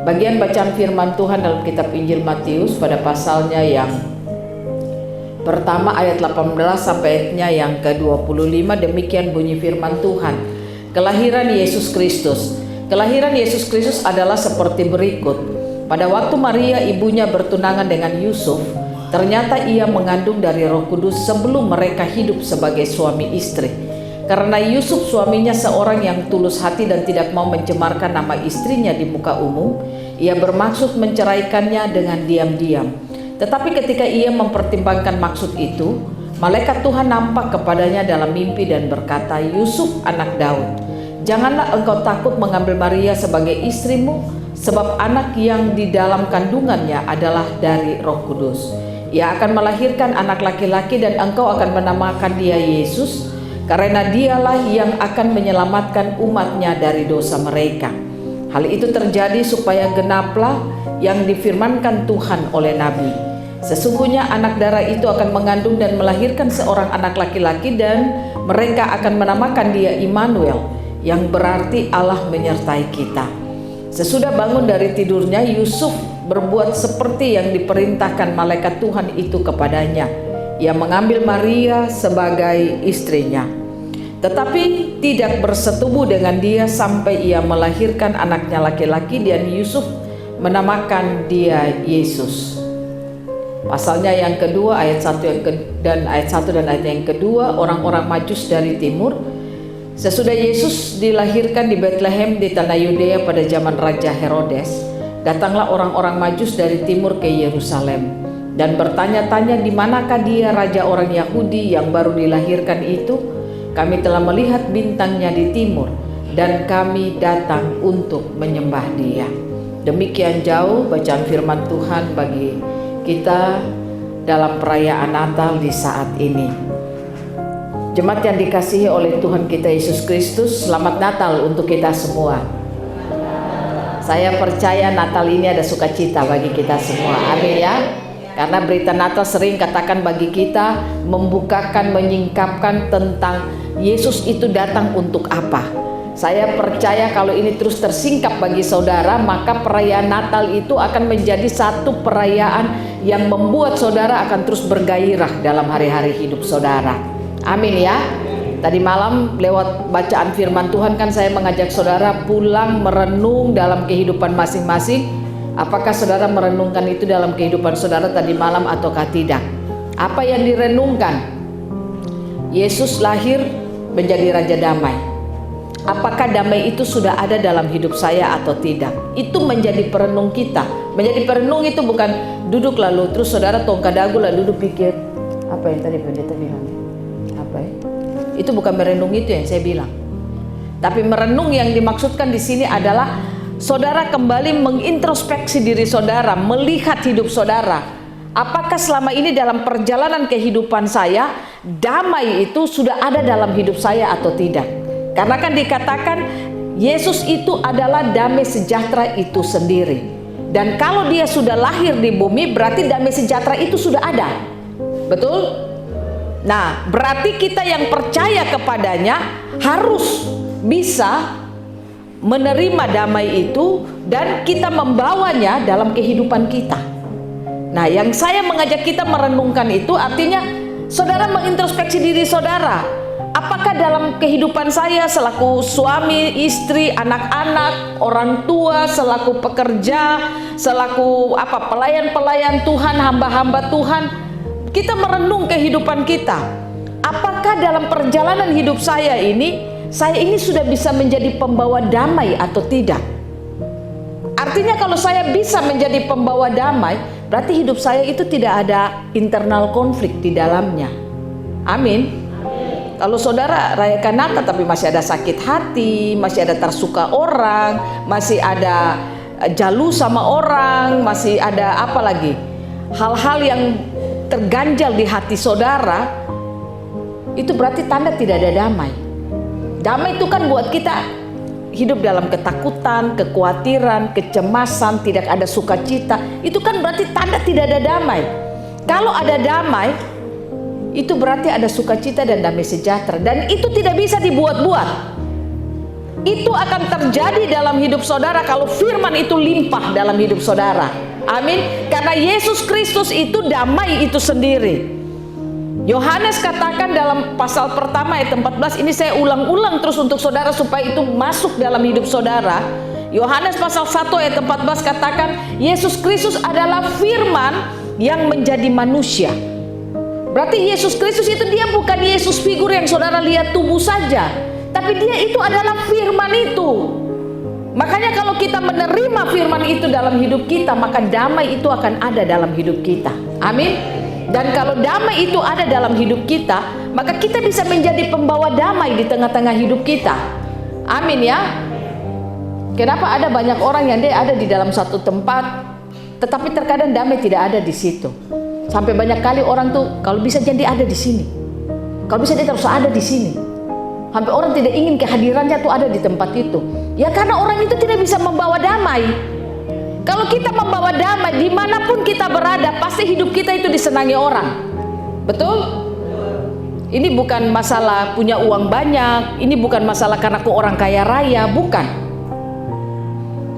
Bagian bacaan firman Tuhan dalam kitab Injil Matius pada pasalnya yang pertama ayat 18 sampai ayatnya yang ke-25, demikian bunyi firman Tuhan. Kelahiran Yesus Kristus. Kelahiran Yesus Kristus adalah seperti berikut. Pada waktu Maria ibunya bertunangan dengan Yusuf, ternyata ia mengandung dari Roh Kudus sebelum mereka hidup sebagai suami istri. Karena Yusuf suaminya seorang yang tulus hati dan tidak mau mencemarkan nama istrinya di muka umum, ia bermaksud menceraikannya dengan diam-diam. Tetapi ketika ia mempertimbangkan maksud itu, malaikat Tuhan nampak kepadanya dalam mimpi dan berkata, "Yusuf anak Daud, janganlah engkau takut mengambil Maria sebagai istrimu, sebab anak yang di dalam kandungannya adalah dari Roh Kudus. Ia akan melahirkan anak laki-laki dan engkau akan menamakan dia Yesus, karena dialah yang akan menyelamatkan umatnya dari dosa mereka." Hal itu terjadi supaya genaplah yang difirmankan Tuhan oleh Nabi. Sesungguhnya anak darah itu akan mengandung dan melahirkan seorang anak laki-laki dan mereka akan menamakan dia Immanuel, yang berarti Allah menyertai kita. Sesudah bangun dari tidurnya, Yusuf berbuat seperti yang diperintahkan malaikat Tuhan itu kepadanya. Ia mengambil Maria sebagai istrinya, tetapi tidak bersetubuh dengan dia sampai ia melahirkan anaknya laki-laki, dan Yusuf menamakan dia Yesus. Pasalnya yang kedua ayat 1 dan ayat 1 dan ayat yang kedua, orang-orang Majus dari timur. Sesudah Yesus dilahirkan di Betlehem di tanah Yudea pada zaman Raja Herodes, datanglah orang-orang Majus dari timur ke Yerusalem dan bertanya-tanya, "Di manakah dia raja orang Yahudi yang baru dilahirkan itu? Kami telah melihat bintangnya di timur dan kami datang untuk menyembah dia." Demikian jauh bacaan firman Tuhan bagi kita dalam perayaan Natal di saat ini. Jemaat yang dikasihi oleh Tuhan kita Yesus Kristus, selamat Natal untuk kita semua. Saya percaya Natal ini ada sukacita bagi kita semua, amin ya. Karena berita Natal sering katakan bagi kita, membukakan, menyingkapkan tentang Yesus itu datang untuk apa. Saya percaya kalau ini terus tersingkap bagi saudara, maka perayaan Natal itu akan menjadi satu perayaan yang membuat saudara akan terus bergairah dalam hari-hari hidup saudara. Amin ya. Tadi malam lewat bacaan firman Tuhan kan saya mengajak saudara pulang merenung dalam kehidupan masing-masing. Apakah saudara merenungkan itu dalam kehidupan saudara tadi malam ataukah tidak? Apa yang direnungkan? Yesus lahir menjadi Raja Damai. Apakah damai itu sudah ada dalam hidup saya atau tidak? Itu menjadi perenung kita. Menjadi perenung itu bukan duduk lalu terus saudara tongkat dagu lalu duduk pikir apa yang tadi pendeta bilang. Itu bukan merenung itu yang saya bilang. Tapi merenung yang dimaksudkan di sini adalah saudara kembali mengintrospeksi diri saudara, melihat hidup saudara. Apakah selama ini dalam perjalanan kehidupan saya, damai itu sudah ada dalam hidup saya atau tidak? Karena kan dikatakan Yesus itu adalah damai sejahtera itu sendiri. Dan kalau dia sudah lahir di bumi, berarti damai sejahtera itu sudah ada. Betul? Nah, berarti kita yang percaya kepadanya harus bisa menerima damai itu dan kita membawanya dalam kehidupan kita. Nah, yang saya mengajak kita merenungkan itu artinya saudara mengintrospeksi diri saudara. Apakah dalam kehidupan saya selaku suami, istri, anak-anak, orang tua, selaku pekerja, selaku pelayan-pelayan Tuhan, hamba-hamba Tuhan, kita merenung kehidupan kita. Apakah dalam perjalanan hidup saya ini sudah bisa menjadi pembawa damai atau tidak? Artinya kalau saya bisa menjadi pembawa damai, berarti hidup saya itu tidak ada internal konflik di dalamnya. Amin. Kalau saudara rayakan Natal tapi masih ada sakit hati, masih ada tersuka orang, masih ada jalu sama orang, masih ada apa lagi? Hal-hal yang terganjal di hati saudara, itu berarti tanda tidak ada damai. Damai itu kan buat kita hidup dalam ketakutan, kekhawatiran, kecemasan, tidak ada sukacita. Itu kan berarti tanda tidak ada damai. Kalau ada damai, itu berarti ada sukacita dan damai sejahtera. Dan itu tidak bisa dibuat-buat. Itu akan terjadi dalam hidup saudara kalau firman itu limpah dalam hidup saudara. Amin. Karena Yesus Kristus itu damai itu sendiri. Yohanes katakan dalam pasal pertama ayat 14, ini saya ulang-ulang terus untuk saudara supaya itu masuk dalam hidup saudara. Yohanes pasal 1 ayat 14 katakan Yesus Kristus adalah firman yang menjadi manusia. Berarti Yesus Kristus itu dia bukan Yesus figur yang saudara lihat tubuh saja, tapi dia itu adalah firman itu. Makanya kalau kita menerima firman itu dalam hidup kita, maka damai itu akan ada dalam hidup kita. Amin. Dan kalau damai itu ada dalam hidup kita, maka kita bisa menjadi pembawa damai di tengah-tengah hidup kita. Amin ya. Kenapa ada banyak orang yang dia ada di dalam satu tempat, tetapi terkadang damai tidak ada di situ. Sampai banyak kali orang tuh kalau bisa jadi ada di sini, kalau bisa dia terus ada di sini. Sampai orang tidak ingin kehadirannya tuh ada di tempat itu. Ya karena orang itu tidak bisa membawa damai. Kalau kita membawa damai dimanapun kita berada, pasti hidup kita itu disenangi orang. Betul? Ini bukan masalah punya uang banyak, ini bukan masalah karena aku orang kaya raya, bukan.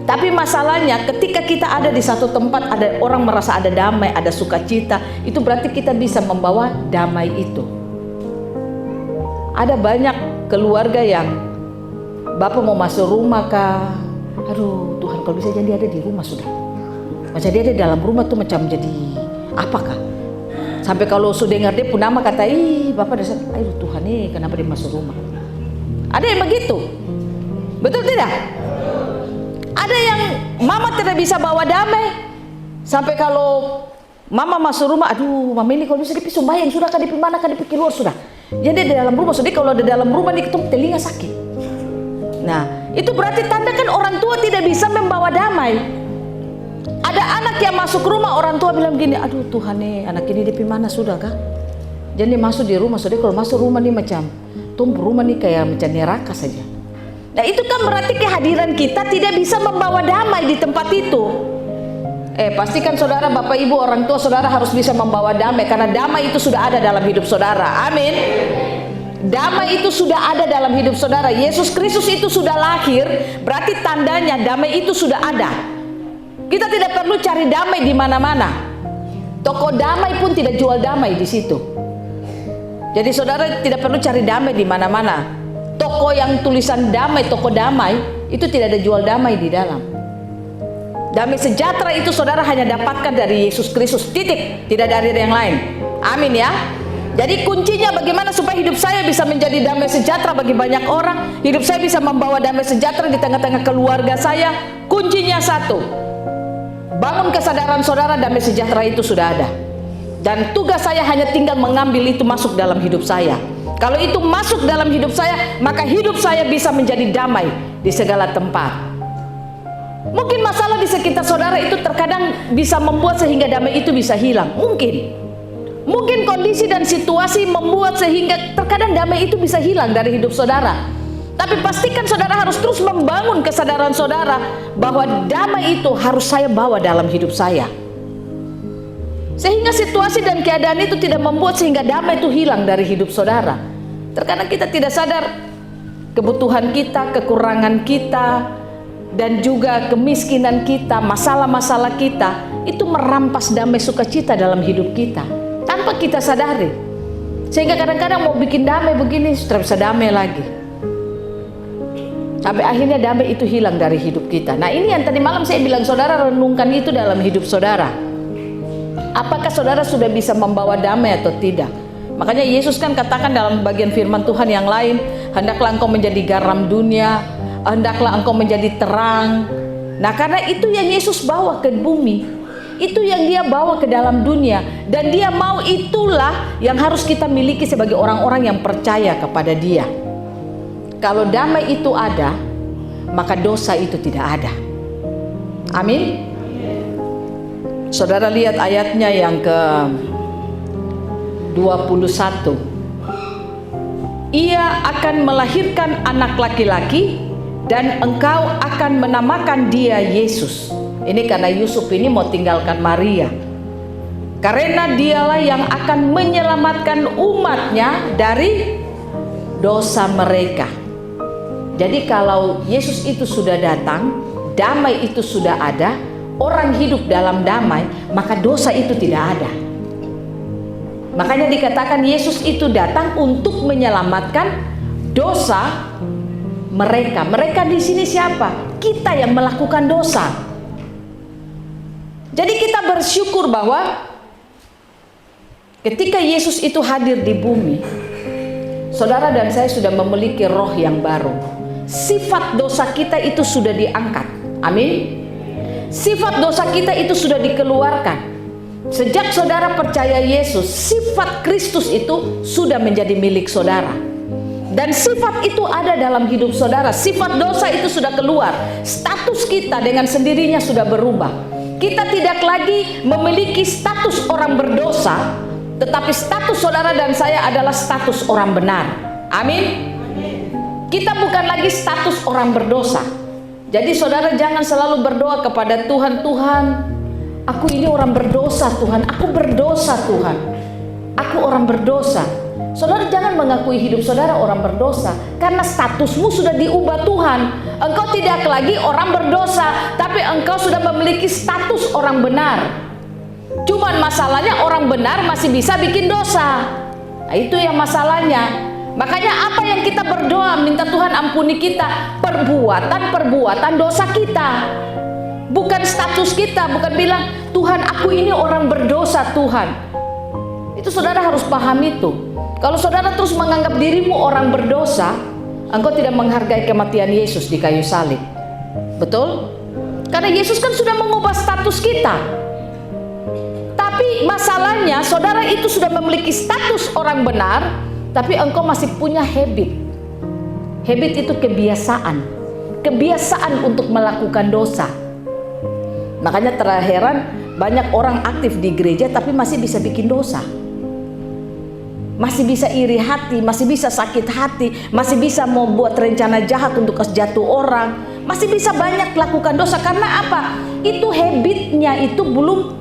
Tapi masalahnya ketika kita ada di satu tempat, ada orang merasa ada damai, ada sukacita, itu berarti kita bisa membawa damai itu. Ada banyak keluarga yang bapak mau masuk rumah kah? Aduh Tuhan, kalau bisa jadi ada di rumah sudah. Macam dia ada di dalam rumah tuh macam jadi apakah? Sampai kalau sudah dengar dia pun nama kata, ih bapak dasar, aduh Tuhan nih kenapa dia masuk rumah? Ada yang begitu, betul tidak? Ada yang mama tidak bisa bawa damai. Sampai kalau mama masuk rumah, aduh mama ini kalau bisa dipi sembahyang sudah kah, dipi mana kah, dipi keluar sudah. Jadi di dalam rumah, jadi kalau di dalam rumah nih ketemu telinga sakit. Nah itu berarti tanda kan orang tua tidak bisa membawa damai. Ada anak yang masuk rumah, orang tua bilang gini, aduh Tuhan nih anak ini dipi mana sudah kah. Jadi masuk di rumah, sudah kalau masuk rumah nih macam tumbuh rumah nih kayak macam neraka saja. Nah itu kan berarti kehadiran kita tidak bisa membawa damai di tempat itu. Pastikan saudara, bapak ibu, orang tua saudara harus bisa membawa damai, karena damai itu sudah ada dalam hidup saudara. Amin. Damai itu sudah ada dalam hidup saudara. Yesus Kristus itu sudah lahir, berarti tandanya damai itu sudah ada. Kita tidak perlu cari damai di mana-mana. Toko damai pun tidak jual damai di situ. Jadi saudara tidak perlu cari damai di mana-mana. Toko yang tulisan damai, toko damai, itu tidak ada jual damai di dalam. Damai sejahtera itu saudara hanya dapatkan dari Yesus Kristus, titik, tidak dari yang lain. Amin ya. Jadi kuncinya bagaimana supaya hidup saya bisa menjadi damai sejahtera bagi banyak orang, hidup saya bisa membawa damai sejahtera di tengah-tengah keluarga saya. Kuncinya satu, bangun kesadaran saudara, damai sejahtera itu sudah ada. Dan tugas saya hanya tinggal mengambil itu masuk dalam hidup saya. Kalau itu masuk dalam hidup saya, maka hidup saya bisa menjadi damai di segala tempat. Mungkin masalah di sekitar saudara itu terkadang bisa membuat sehingga damai itu bisa hilang. Mungkin kondisi dan situasi membuat sehingga terkadang damai itu bisa hilang dari hidup saudara. Tapi pastikan saudara harus terus membangun kesadaran saudara bahwa damai itu harus saya bawa dalam hidup saya. Sehingga situasi dan keadaan itu tidak membuat sehingga damai itu hilang dari hidup saudara. Terkadang kita tidak sadar kebutuhan kita, kekurangan kita, dan juga kemiskinan kita, masalah-masalah kita itu merampas damai sukacita dalam hidup kita tanpa kita sadari. Sehingga kadang-kadang mau bikin damai begini sudah bisa damai lagi, sampai akhirnya damai itu hilang dari hidup kita. Nah ini yang tadi malam saya bilang, saudara renungkan itu dalam hidup saudara. Apakah saudara sudah bisa membawa damai atau tidak? Makanya Yesus kan katakan dalam bagian firman Tuhan yang lain, hendaklah engkau menjadi garam dunia, hendaklah engkau menjadi terang. Nah karena itu yang Yesus bawa ke bumi, itu yang dia bawa ke dalam dunia, dan dia mau itulah yang harus kita miliki sebagai orang-orang yang percaya kepada dia. Kalau damai itu ada, maka dosa itu tidak ada. Amin. Saudara lihat ayatnya yang ke 21. Ia akan melahirkan anak laki-laki dan engkau akan menamakan dia Yesus. Ini karena Yusuf ini mau tinggalkan Maria, karena dialah yang akan menyelamatkan umatnya dari dosa mereka. Jadi kalau Yesus itu sudah datang, damai itu sudah ada, orang hidup dalam damai, maka dosa itu tidak ada. Makanya dikatakan Yesus itu datang untuk menyelamatkan dosa mereka. Mereka di sini siapa? Kita yang melakukan dosa. Jadi kita bersyukur bahwa ketika Yesus itu hadir di bumi, saudara dan saya sudah memiliki roh yang baru. Sifat dosa kita itu sudah diangkat. Amin. Sifat dosa kita itu sudah dikeluarkan. Sejak saudara percaya Yesus, sifat Kristus itu sudah menjadi milik saudara. Dan sifat itu ada dalam hidup saudara. Sifat dosa itu sudah keluar. Status kita dengan sendirinya sudah berubah. Kita tidak lagi memiliki status orang berdosa, tetapi status saudara dan saya adalah status orang benar. Amin. Kita bukan lagi status orang berdosa. Jadi saudara jangan selalu berdoa kepada Tuhan, Tuhan, aku ini orang berdosa Tuhan, aku berdosa Tuhan, aku orang berdosa. Saudara jangan mengakui hidup saudara orang berdosa, karena statusmu sudah diubah Tuhan. Engkau tidak lagi orang berdosa, tapi engkau sudah memiliki status orang benar. Cuman masalahnya orang benar masih bisa bikin dosa. Nah, itu yang masalahnya. Makanya apa yang kita berdoa, minta Tuhan ampuni kita, perbuatan dosa kita, bukan status kita, bukan bilang Tuhan aku ini orang berdosa Tuhan. Itu saudara harus paham itu. Kalau saudara terus menganggap dirimu orang berdosa, engkau tidak menghargai kematian Yesus di kayu salib. Betul? Karena Yesus kan sudah mengubah status kita. Tapi masalahnya saudara itu sudah memiliki status orang benar, tapi engkau masih punya habit. Habit itu kebiasaan. Kebiasaan untuk melakukan dosa. Makanya terheran banyak orang aktif di gereja tapi masih bisa bikin dosa. Masih bisa iri hati, masih bisa sakit hati, masih bisa mau buat rencana jahat untuk jatuh orang, masih bisa banyak lakukan dosa. Karena apa? Itu habitnya itu belum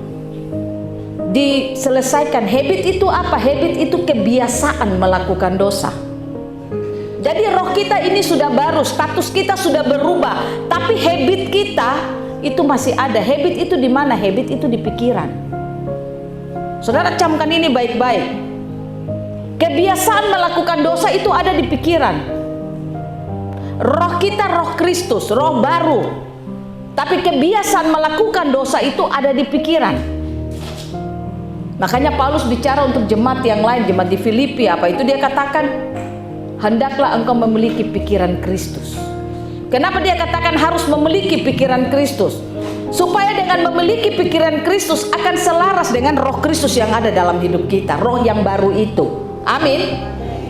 diselesaikan. Habit itu apa? Habit itu kebiasaan melakukan dosa. Jadi roh kita ini sudah baru, status kita sudah berubah, tapi habit kita itu masih ada. Habit itu di mana? Habit itu di pikiran. Saudara camkan ini baik-baik. Kebiasaan melakukan dosa itu ada di pikiran. Roh kita roh Kristus, roh baru. Tapi kebiasaan melakukan dosa itu ada di pikiran. Makanya Paulus bicara untuk jemaat yang lain, jemaat di Filipi, apa itu dia katakan? Hendaklah engkau memiliki pikiran Kristus. Kenapa dia katakan harus memiliki pikiran Kristus? Supaya dengan memiliki pikiran Kristus akan selaras dengan roh Kristus yang ada dalam hidup kita, roh yang baru itu. Amin.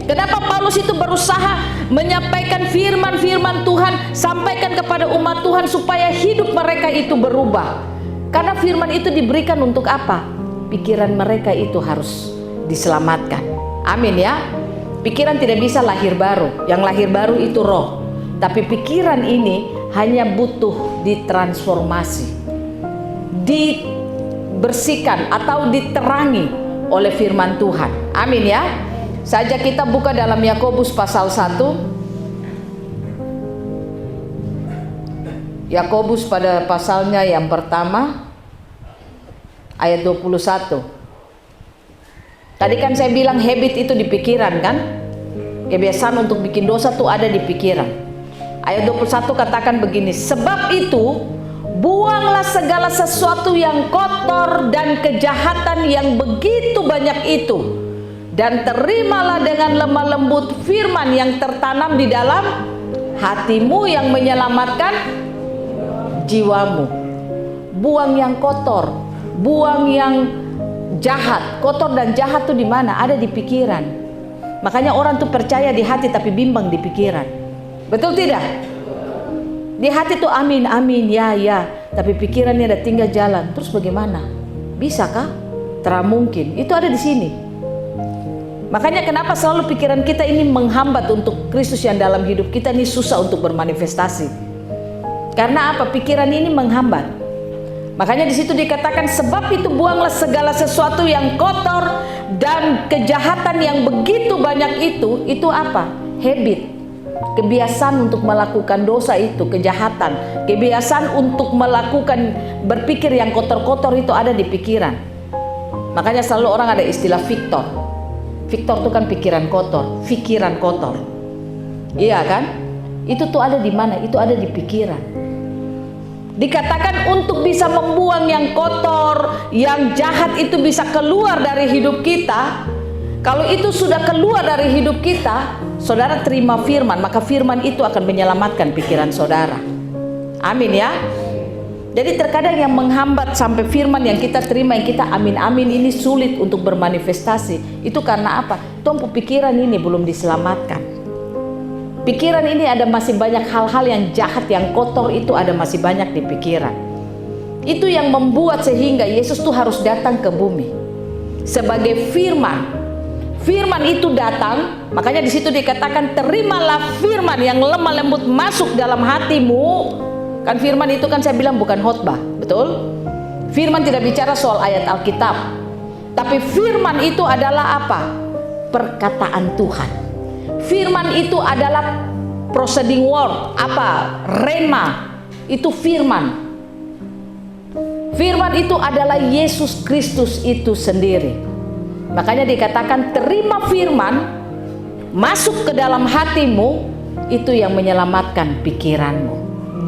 Kenapa Paulus itu berusaha menyampaikan firman-firman Tuhan, sampaikan kepada umat Tuhan supaya hidup mereka itu berubah? Karena firman itu diberikan untuk apa? Pikiran mereka itu harus diselamatkan. Amin ya. Pikiran tidak bisa lahir baru. Yang lahir baru itu roh. Tapi pikiran ini hanya butuh ditransformasi, dibersihkan atau diterangi oleh firman Tuhan. Amin ya. Saja kita buka dalam Yakobus pasal 1. Yakobus pada pasalnya yang pertama ayat 21. Tadi kan saya bilang habit itu di pikiran kan? Kebiasaan untuk bikin dosa tuh ada di pikiran. Ayat 21 katakan begini, sebab itu buanglah segala sesuatu yang kotor dan kejahatan yang begitu banyak itu, dan terimalah dengan lemah lembut firman yang tertanam di dalam hatimu yang menyelamatkan jiwamu. Buang yang kotor, buang yang jahat. Kotor dan jahat tuh di mana? Ada di pikiran. Makanya orang tuh percaya di hati tapi bimbang di pikiran. Betul tidak? Di hati tuh amin, amin, ya, ya. Tapi pikirannya ada tinggal jalan. Terus bagaimana? Bisakah? Tak mungkin. Itu ada di sini. Makanya kenapa selalu pikiran kita ini menghambat untuk Kristus yang dalam hidup kita ini susah untuk bermanifestasi. Karena apa? Pikiran ini menghambat. Makanya di situ dikatakan sebab itu buanglah segala sesuatu yang kotor dan kejahatan yang begitu banyak itu apa? Habit. Kebiasaan untuk melakukan dosa itu, kejahatan, kebiasaan untuk melakukan berpikir yang kotor-kotor itu ada di pikiran. Makanya selalu orang ada istilah Victor. Victor itu kan pikiran kotor. Iya kan? Itu tuh ada di mana? Itu ada di pikiran. Dikatakan untuk bisa membuang yang kotor, yang jahat itu bisa keluar dari hidup kita. Kalau itu sudah keluar dari hidup kita, saudara terima firman, maka firman itu akan menyelamatkan pikiran saudara. Amin ya. Jadi terkadang yang menghambat sampai firman yang kita terima, yang kita amin-amin ini sulit untuk bermanifestasi. Itu karena apa? Tumpu pikiran ini belum diselamatkan. Pikiran ini ada masih banyak hal-hal yang jahat, yang kotor itu ada masih banyak di pikiran. Itu yang membuat sehingga Yesus tuh harus datang ke bumi sebagai firman. Firman itu datang, makanya di situ dikatakan terimalah firman yang lemah lembut masuk dalam hatimu. Kan firman itu kan saya bilang bukan khotbah, betul? Firman tidak bicara soal ayat Alkitab, tapi firman itu adalah apa? Perkataan Tuhan. Firman itu adalah proceeding word, apa? Rema, itu firman. Firman itu adalah Yesus Kristus itu sendiri. Makanya dikatakan terima firman masuk ke dalam hatimu, itu yang menyelamatkan pikiranmu,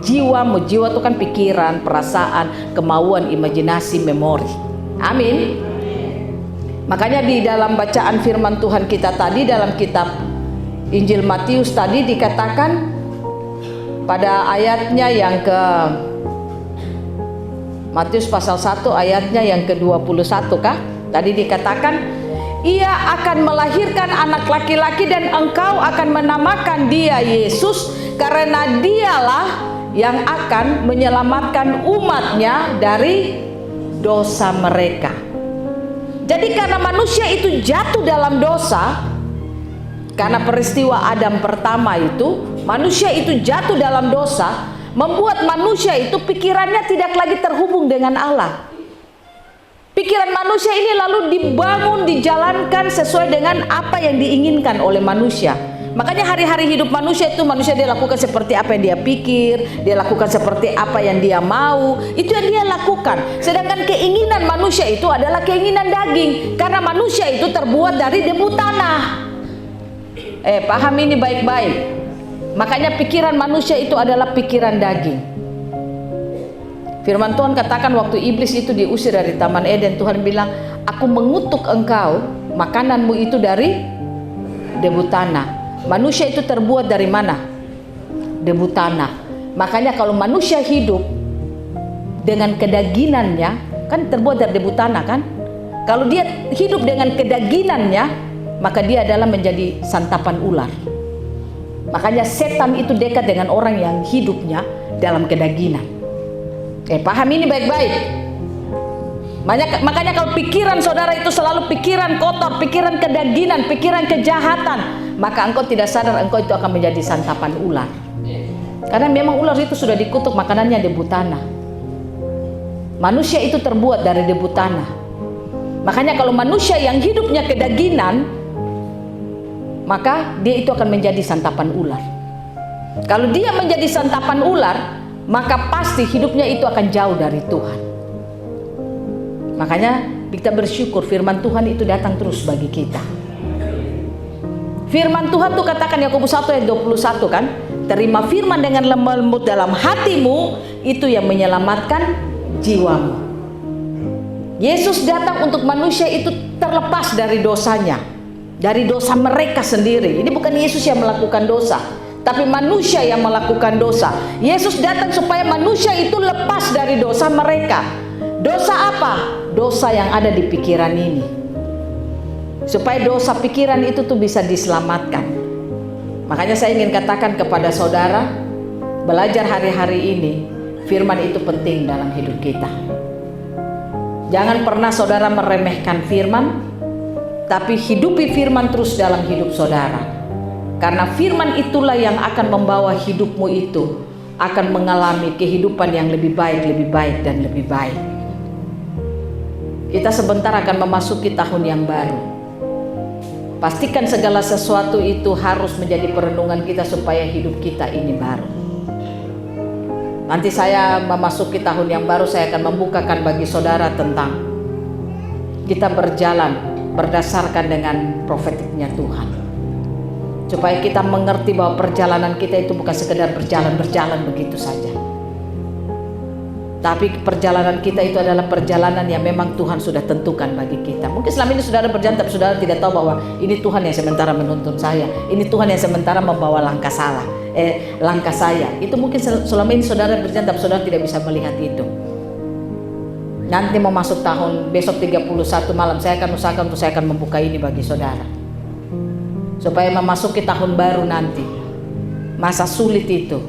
jiwamu. Jiwa itu kan pikiran, perasaan, kemauan, imajinasi, memori. Amin. Makanya di dalam bacaan firman Tuhan kita tadi dalam kitab Injil Matius tadi dikatakan pada ayatnya yang ke Matius pasal 1 ayatnya yang ke-21 kah? Tadi dikatakan ia akan melahirkan anak laki-laki dan engkau akan menamakan dia Yesus, karena dialah yang akan menyelamatkan umatnya dari dosa mereka. Jadi karena manusia itu jatuh dalam dosa, karena peristiwa Adam pertama itu, manusia itu jatuh dalam dosa, membuat manusia itu pikirannya tidak lagi terhubung dengan Allah. Pikiran manusia ini lalu dibangun, dijalankan sesuai dengan apa yang diinginkan oleh manusia. Makanya hari-hari hidup manusia itu, manusia dia lakukan seperti apa yang dia pikir, dia lakukan seperti apa yang dia mau, itu yang dia lakukan. Sedangkan keinginan manusia itu adalah keinginan daging, karena manusia itu terbuat dari debu tanah. Paham ini baik-baik. Makanya pikiran manusia itu adalah pikiran daging. Firman Tuhan katakan waktu iblis itu diusir dari Taman Eden, Tuhan bilang, aku mengutuk engkau, makananmu itu dari debu tanah. Manusia itu terbuat dari mana? Debu tanah. Makanya kalau manusia hidup dengan kedaginannya, kan terbuat dari debu tanah kan? Kalau dia hidup dengan kedaginannya, maka dia adalah menjadi santapan ular. Makanya setan itu dekat dengan orang yang hidupnya dalam kedaginan. Paham ini baik-baik. Makanya kalau pikiran saudara itu selalu pikiran kotor, pikiran kedaginan, pikiran kejahatan, maka engkau tidak sadar engkau itu akan menjadi santapan ular. Karena memang ular itu sudah dikutuk makanannya debu tanah. Manusia itu terbuat dari debu tanah. Makanya kalau manusia yang hidupnya kedaginan, maka dia itu akan menjadi santapan ular. Kalau dia menjadi santapan ular, maka pasti hidupnya itu akan jauh dari Tuhan. Makanya kita bersyukur firman Tuhan itu datang terus bagi kita. Firman Tuhan tuh katakan Yakobus 1 ayat 21 kan, terima firman dengan lemah lembut dalam hatimu, itu yang menyelamatkan jiwamu. Yesus datang untuk manusia itu terlepas dari dosanya, dari dosa mereka sendiri. Ini bukan Yesus yang melakukan dosa, tapi manusia yang melakukan dosa. Yesus datang supaya manusia itu lepas dari dosa mereka. Dosa apa? Dosa yang ada di pikiran ini. Supaya dosa pikiran itu tuh bisa diselamatkan. Makanya saya ingin katakan kepada saudara, belajar hari-hari ini, firman itu penting dalam hidup kita. Jangan pernah saudara meremehkan firman, tapi hidupi firman terus dalam hidup saudara. Karena firman itulah yang akan membawa hidupmu itu akan mengalami kehidupan yang lebih baik, dan lebih baik. Kita sebentar akan memasuki tahun yang baru. Pastikan segala sesuatu itu harus menjadi perenungan kita supaya hidup kita ini baru. Nanti saya memasuki tahun yang baru, saya akan membukakan bagi saudara tentang kita berjalan berdasarkan dengan profetiknya Tuhan. Supaya kita mengerti bahwa perjalanan kita itu bukan sekedar berjalan begitu saja. Tapi perjalanan kita itu adalah perjalanan yang memang Tuhan sudah tentukan bagi kita. Mungkin selama ini saudara berjalan tapi saudara tidak tahu bahwa ini Tuhan yang sementara menuntun saya. Ini Tuhan yang sementara membawa langkah saya. Itu mungkin selama ini saudara berjalan tapi saudara tidak bisa melihat itu. Nanti mau masuk tahun besok 31 malam saya akan usahakan untuk saya akan membuka ini bagi saudara. Supaya memasuki tahun baru nanti, masa sulit itu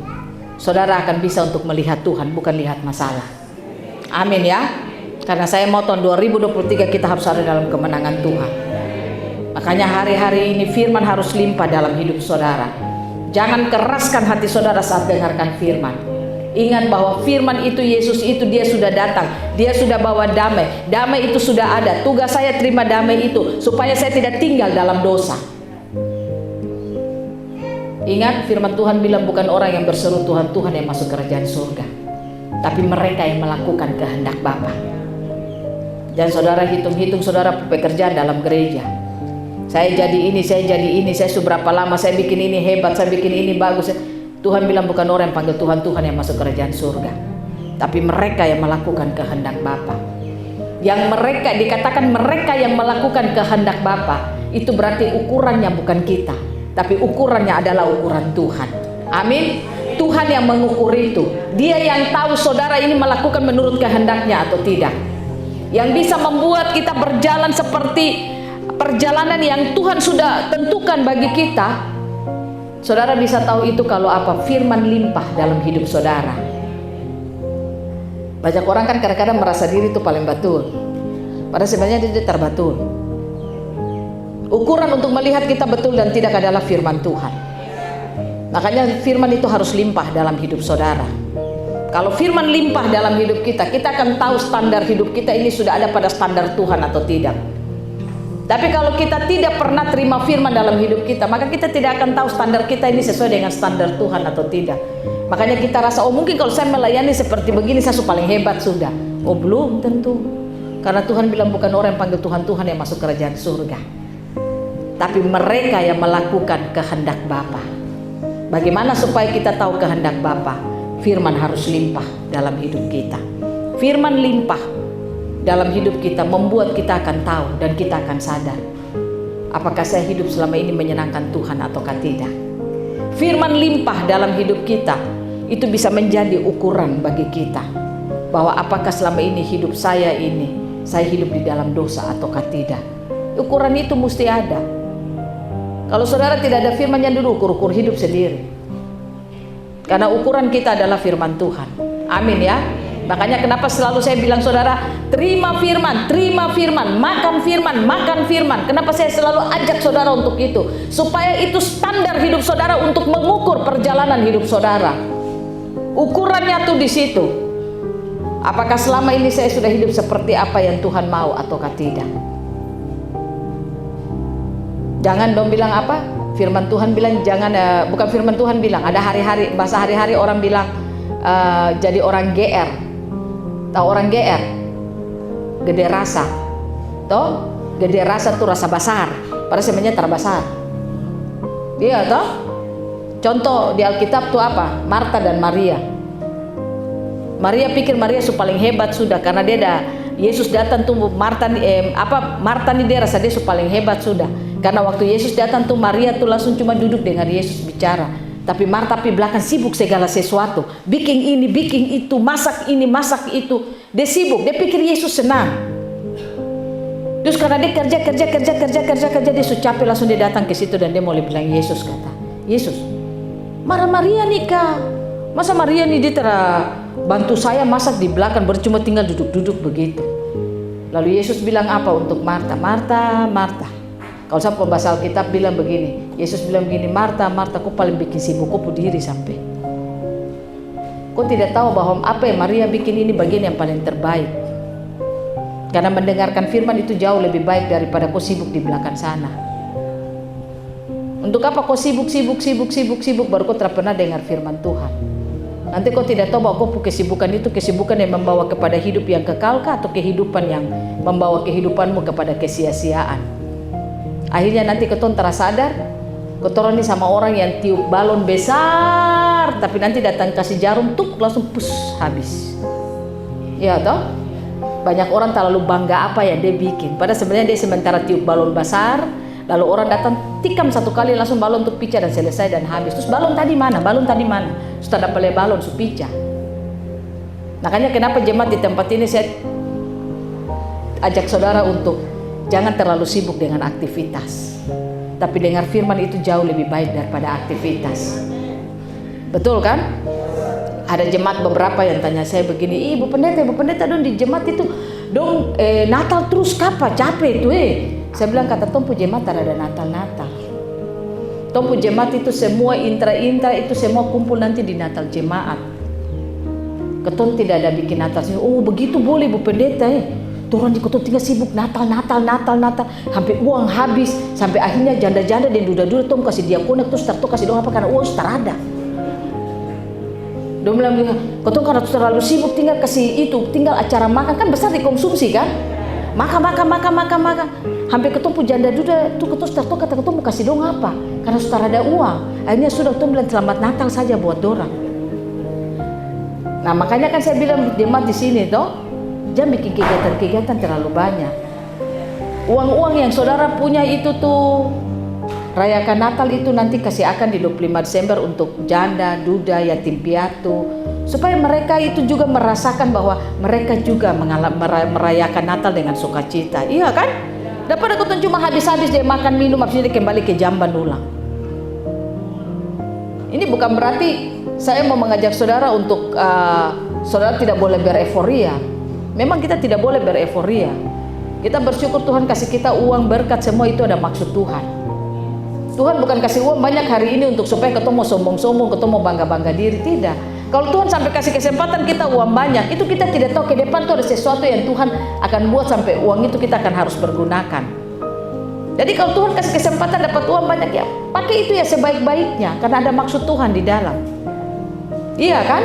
saudara akan bisa untuk melihat Tuhan, bukan lihat masalah. Amin ya. Karena saya mau tahun 2023 kita harus ada dalam kemenangan Tuhan. Makanya hari-hari ini firman harus limpah dalam hidup saudara. Jangan keraskan hati saudara saat dengarkan firman. Ingat bahwa firman itu, Yesus itu, dia sudah datang. Dia sudah bawa damai. Damai itu sudah ada. Tugas saya terima damai itu supaya saya tidak tinggal dalam dosa. Ingat firman Tuhan bilang bukan orang yang berseru Tuhan, Tuhan yang masuk kerajaan surga, tapi mereka yang melakukan kehendak Bapa. Dan saudara hitung-hitung saudara pekerjaan dalam gereja. Saya jadi ini, saya seberapa lama, saya bikin ini hebat, saya bikin ini bagus. Tuhan bilang bukan orang yang panggil Tuhan, Tuhan yang masuk kerajaan surga, tapi mereka yang melakukan kehendak Bapa. Yang mereka dikatakan mereka yang melakukan kehendak Bapa, itu berarti ukurannya bukan kita, tapi ukurannya adalah ukuran Tuhan. Amin. Tuhan yang mengukur itu. Dia yang tahu saudara ini melakukan menurut kehendaknya atau tidak. Yang bisa membuat kita berjalan seperti perjalanan yang Tuhan sudah tentukan bagi kita. Saudara bisa tahu itu kalau apa? Firman limpah dalam hidup saudara. Banyak orang kan kadang-kadang merasa diri itu paling betul, padahal sebenarnya dia terbetul. Ukuran untuk melihat kita betul dan tidak adalah firman Tuhan. Makanya firman itu harus limpah dalam hidup saudara. Kalau firman limpah dalam hidup kita, kita akan tahu standar hidup kita ini sudah ada pada standar Tuhan atau tidak. Tapi kalau kita tidak pernah terima firman dalam hidup kita, maka kita tidak akan tahu standar kita ini sesuai dengan standar Tuhan atau tidak. Makanya kita rasa, oh mungkin kalau saya melayani seperti begini saya paling hebat sudah. Oh belum tentu. Karena Tuhan bilang bukan orang yang panggil Tuhan, Tuhan yang masuk kerajaan surga, tapi mereka yang melakukan kehendak Bapa. Bagaimana supaya kita tahu kehendak Bapa? Firman harus limpah dalam hidup kita. Firman limpah dalam hidup kita membuat kita akan tahu dan kita akan sadar apakah saya hidup selama ini menyenangkan Tuhan ataukah tidak. Firman limpah dalam hidup kita itu bisa menjadi ukuran bagi kita bahwa apakah selama ini hidup saya hidup di dalam dosa ataukah tidak. Ukuran itu mesti ada. Kalau saudara tidak ada firman, yang dulu ukur hidup sendiri. Karena ukuran kita adalah firman Tuhan. Amin ya. Makanya kenapa selalu saya bilang saudara, terima firman, makan firman. Kenapa saya selalu ajak saudara untuk itu? Supaya itu standar hidup saudara untuk mengukur perjalanan hidup saudara. Ukurannya tuh di situ. Apakah selama ini saya sudah hidup seperti apa yang Tuhan mau ataukah tidak? Jangan dong bilang apa? Firman Tuhan bilang jangan, bukan firman Tuhan bilang. Ada hari-hari, bahasa hari-hari orang bilang jadi orang GR. Tahu orang GR? Gede rasa. Toh? Gede rasa tuh rasa besar. Padahal sebenarnya terbesar. Iya toh? Contoh di Alkitab tuh apa? Marta dan Maria. Maria pikir Maria paling hebat sudah karena dia ada Yesus datang tuh Marta nih dia rasa dia paling hebat sudah. Karena waktu Yesus datang tuh Maria tuh langsung cuma duduk dengar Yesus bicara. Tapi Marta di belakang sibuk segala sesuatu. Bikin ini, bikin itu, masak ini, masak itu. Dia sibuk, dia pikir Yesus senang. Terus karena dia kerja dia sudah capek langsung dia datang ke situ dan dia mau bilang Yesus kata. Yesus, marah Maria nih kak. Masa Maria nih dia bantu saya masak di belakang baru cuma tinggal duduk-duduk begitu. Lalu Yesus bilang apa untuk Marta? Marta. Kalau saya pembaca Alkitab bilang begini, Yesus bilang begini, Marta, kau paling bikin sibuk, kau diri sampai. Kau tidak tahu bahwa apa yang Maria bikin ini bagian yang paling terbaik. Karena mendengarkan firman itu jauh lebih baik daripada kau sibuk di belakang sana. Untuk apa kau sibuk baru kau tidak pernah dengar firman Tuhan. Nanti kau tidak tahu bahwa kau kesibukan itu kesibukan yang membawa kepada hidup yang kekal kah, atau kehidupan yang membawa kehidupanmu kepada kesia-siaan. Akhirnya nanti kau terasa sadar, kau ini sama orang yang tiup balon besar, tapi nanti datang kasih jarum tuh langsung pus habis. Ya toh? Banyak orang terlalu bangga apa yang dia bikin. Padahal sebenarnya dia sementara tiup balon besar, lalu orang datang tikam satu kali langsung balon tuh pecah dan selesai dan habis. Terus balon tadi mana? Sudah dapat balon su pecah. Makanya kenapa jemaat di tempat ini saya ajak saudara untuk jangan terlalu sibuk dengan aktivitas. Tapi dengar firman itu jauh lebih baik daripada aktivitas. Betul kan? Ada jemaat beberapa yang tanya saya begini, Ibu pendeta dong di jemaat itu dong Natal terus kapan? Capek itu Saya bilang kata Tompu jemaat ada Natal. Tompu jemaat itu semua intra itu semua kumpul nanti di Natal jemaat. Keton tidak ada bikin Natal. Oh begitu boleh Bu Pendeta Turun di keton tinggal sibuk Natal. Sampai uang habis. Sampai akhirnya janda-janda dan duda-duda Tom kasih diakonek terus tertu kasih doang apa karena uang sudah ada. Dia bilang, kau karena terlalu sibuk tinggal kasih itu, tinggal acara makan kan besar dikonsumsi kan? Makan. Hampir ketemu janda duda tuh ketemu start kata ketemu kasih dong apa? Karena sudah ada uang. Akhirnya sudah tuh bilang selamat Natal saja buat dorang. Nah makanya kan saya bilang jemaat di sini toh, jangan bikin kegiatan terlalu banyak. Uang yang saudara punya itu tuh rayakan Natal itu nanti kasih akan di 25 Desember untuk janda, duda, yatim piatu, supaya mereka itu juga merasakan bahwa mereka juga merayakan Natal dengan sukacita. Iya kan? Daripada kau cuma habis-habis dia makan minum habis dia kembali ke jamban ulang. Ini bukan berarti saya mau mengajak saudara untuk saudara tidak boleh bereforia. Memang kita tidak boleh bereforia. Kita bersyukur Tuhan kasih kita uang berkat, semua itu ada maksud Tuhan. Tuhan bukan kasih uang banyak hari ini untuk supaya ketemu sombong-sombong, ketemu bangga-bangga diri, tidak. Kalau Tuhan sampai kasih kesempatan kita uang banyak, itu kita tidak tahu ke depan tuh ada sesuatu yang Tuhan akan buat sampai uang itu kita akan harus pergunakan. Jadi kalau Tuhan kasih kesempatan dapat uang banyak ya pakai itu ya sebaik-baiknya karena ada maksud Tuhan di dalam. Iya kan?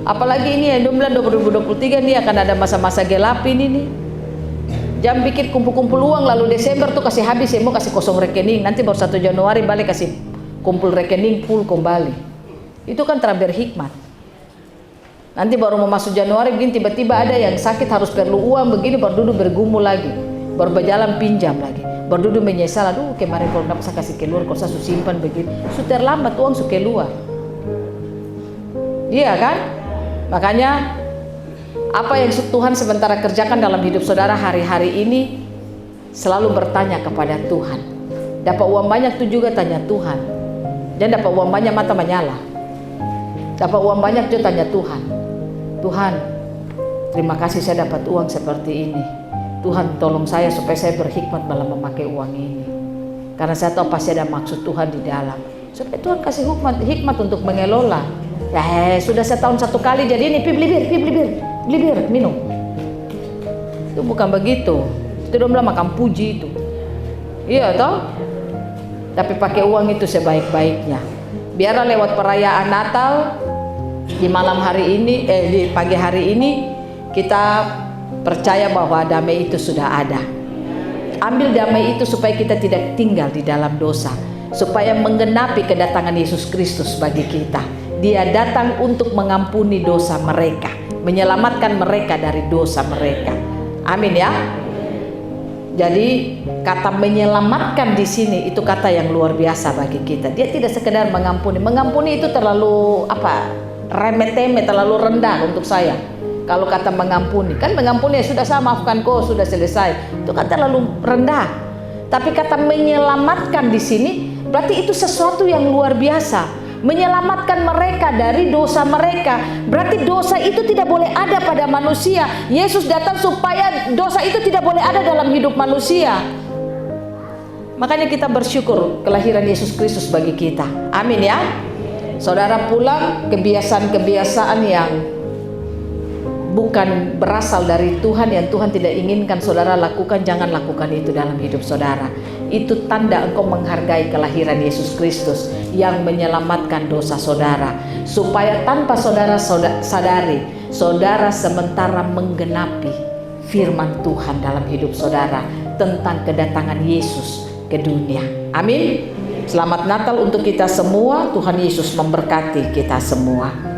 Apalagi ini yang 2023 ini akan ada masa-masa gelap ini. Jangan bikin kumpul-kumpul uang lalu Desember tuh kasih habis mau kasih kosong rekening, nanti baru 1 Januari balik kasih kumpul rekening full kembali. Itu kan terlalu berhikmat. Nanti baru mau masuk Januari begini tiba-tiba ada yang sakit harus perlu uang begini baru duduk bergumul lagi, baru berjalan pinjam lagi, baru duduk menyesal, aduh kemarin kalau nggak bisa kasih keluar, kalau saya simpan begini, sudah terlambat uang sudah keluar. Iya kan? Makanya apa yang Tuhan sementara kerjakan dalam hidup saudara hari-hari ini, selalu bertanya kepada Tuhan. Dapat uang banyak tuh juga tanya Tuhan. Dan dapat uang banyak mata menyala. Dapat uang banyak juga tanya Tuhan. Tuhan, terima kasih saya dapat uang seperti ini. Tuhan tolong saya supaya saya berhikmat dalam memakai uang ini. Karena saya tahu pasti ada maksud Tuhan di dalam. Supaya Tuhan kasih hikmat untuk mengelola. Ya sudah setahun 1 kali jadi ini beli bir, minum. Itu bukan begitu. Itu dong bilang makan puji itu. Iya toh? Tapi pakai uang itu sebaik-baiknya. Biarlah lewat perayaan Natal di malam hari ini, di pagi hari ini kita percaya bahwa damai itu sudah ada. Ambil damai itu supaya kita tidak tinggal di dalam dosa, supaya menggenapi kedatangan Yesus Kristus bagi kita. Dia datang untuk mengampuni dosa mereka, menyelamatkan mereka dari dosa mereka. Amin ya. Jadi kata menyelamatkan di sini itu kata yang luar biasa bagi kita. Dia tidak sekedar mengampuni. Mengampuni itu terlalu remeh-temeh, terlalu rendah untuk saya. Kalau kata mengampuni, kan mengampuni ya sudah saya maafkan kau, sudah selesai. Itu kan terlalu rendah. Tapi kata menyelamatkan di sini berarti itu sesuatu yang luar biasa. Menyelamatkan mereka dari dosa mereka. Berarti dosa itu tidak boleh ada pada manusia. Yesus datang supaya dosa itu tidak boleh ada dalam hidup manusia. Makanya kita bersyukur kelahiran Yesus Kristus bagi kita. Amin ya. Saudara pulang kebiasaan-kebiasaan yang bukan berasal dari Tuhan, yang Tuhan tidak inginkan saudara lakukan, jangan lakukan itu dalam hidup saudara. Itu tanda engkau menghargai kelahiran Yesus Kristus yang menyelamatkan dosa saudara, supaya tanpa saudara sadari, saudara sementara menggenapi firman Tuhan dalam hidup saudara tentang kedatangan Yesus ke dunia. Amin. Selamat Natal untuk kita semua. Tuhan Yesus memberkati kita semua.